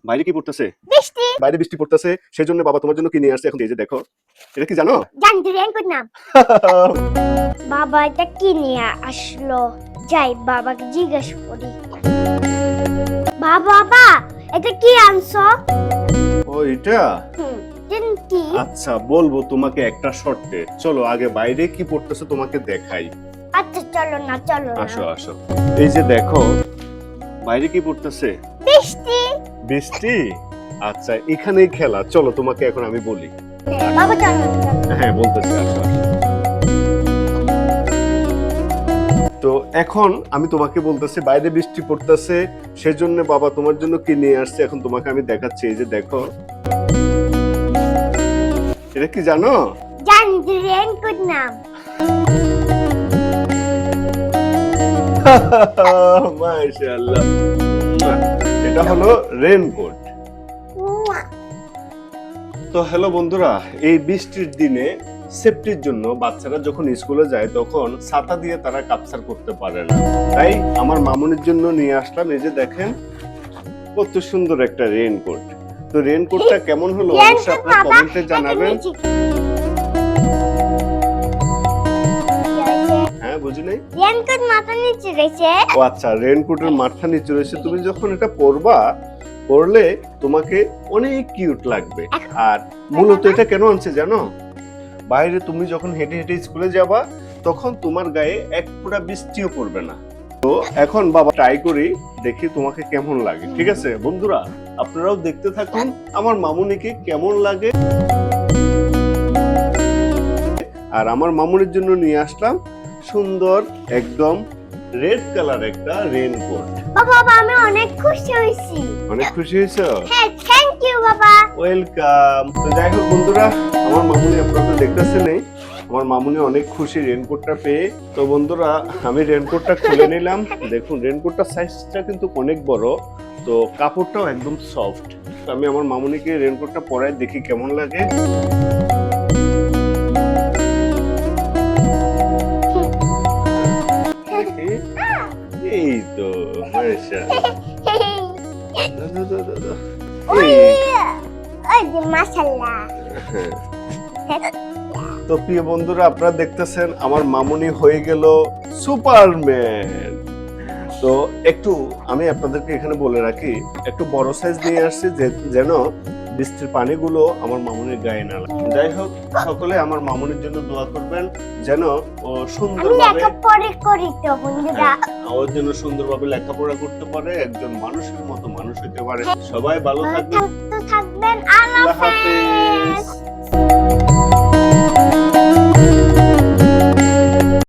বাইরে কি পড়তেছে? বৃষ্টি। বাইরে বৃষ্টি পড়তেছে, সেজন্য বাবা তোমার জন্য কি নিয়ে আসছে এখন এই যে দেখো। এটা কি জানো? জানতে রেনকোট নাম। বাবা এটা কি নিয়ে আসলো? যাই বাবাকে জিজ্ঞেস করি। বাবা এটা কি আনছো? ও এটা? কি? আচ্ছা বলবো তোমাকে একটা শর্তে। চলো আগে বাইরে কি পড়তেছে তোমাকে দেখাই। আচ্ছা চলো না। আসো আসো। এই যে দেখো বাইরে কি পড়তেছে? বৃষ্টি। বৃষ্টি? আচ্ছা এখানেই খেলা, চলো তোমাকে এখন আমি বলি। বাবা চলো। হ্যাঁ বলতেছি, আসো আসো। তো এখন আমি তোমাকে বলতেছি বাইরে বৃষ্টি পড়তেছে, সেজন্য বাবা তোমার জন্য কি নিয়ে আসছে এখন তোমাকে আমি দেখাচ্ছি। এই যে দেখো। এটা কি জানো? জানতে রেনকোট নাম। মাশাআল্লাহ। এটা হলো রেইনকোট। তো হ্যালো বন্ধুরা, এই বৃষ্টির দিনে সেফটির জন্য বাচ্চারা যখন স্কুলে যায় তখন ছাতা দিয়ে তারা কাপসার করতে পারে না, তাই আমার মামুনির জন্য নিয়ে আসলাম। এই যে দেখেন কত সুন্দর একটা রেইনকোট। তো রেইনকোটটা কেমন হলো অবশ্যই আপনারা কমেন্টে জানাবেন। হ্যাঁ বুঝি নাই। রেনকোট মাথা নিচে রয়েছে। ও আচ্ছা, রেইনকোটের মাথা নিচে রয়েছে। তুমি যখন এটা পরবা, পরলে তোমাকে অনেক কিউট লাগবে। আর মূলত এটা কেন আনছে জানো? বাইরে তুমি যখন হেঁটে হেঁটে স্কুলে যাবা তখন তোমার গায়ে এক ফোঁটা বৃষ্টিও পড়বে না। তো এখন বাবা ট্রাই করি, দেখি তোমাকে কেমন লাগে। ঠিক আছে বন্ধুরা, আপনারাও দেখতে থাকুন আমার মামুনিকে কেমন লাগে। আর আমার মামুনির জন্য নিয়ে আসলাম সুন্দর একদম রেড কালার একটা রেইনকোট। বাবা আমি অনেক খুশি হয়েছি। অনেক খুশি হয়েছো? হ্যাঁ থ্যাংক ইউ বাবা। ওয়েলকাম। তো যাই হোক বন্ধুরা, আমার মামুনি আপনারা দেখতেছেন, আমার মামুনি অনেক খুশি রেইনকোটটা পেয়ে। তো বন্ধুরা আমি রেইনকোটটা খুলে নিলাম। দেখুন রেইনকোটটার সাইজটা কিন্তু অনেক বড়, তো কাপড়টাও একদম সফট। তো আমি আমার মামুনিকে রেইনকোটটা পরাই দেখি কেমন লাগে। এই তো মাশাআল্লাহ। তো প্রিয় বন্ধুরা আপনারা দেখতেছেন আমার মামুনি হয়ে গেল সুপারম্যান। তো একটু আমি আপনাদেরকে এখানে বলে রাখি, একটু বড় সাইজ নিয়ে আসছি যেন বৃষ্টির পানিগুলো আমার মামুনির গায়ে না লাগে। যাই হোক, সকলে আমার মামুনির জন্য দোয়া করবেন যেন ও সুন্দরভাবে ওর জন্য সুন্দরভাবে লেখাপড়া করতে পারে, একজন মানুষের মতো মানুষ হতে পারে। সবাই ভালো থাকবেন।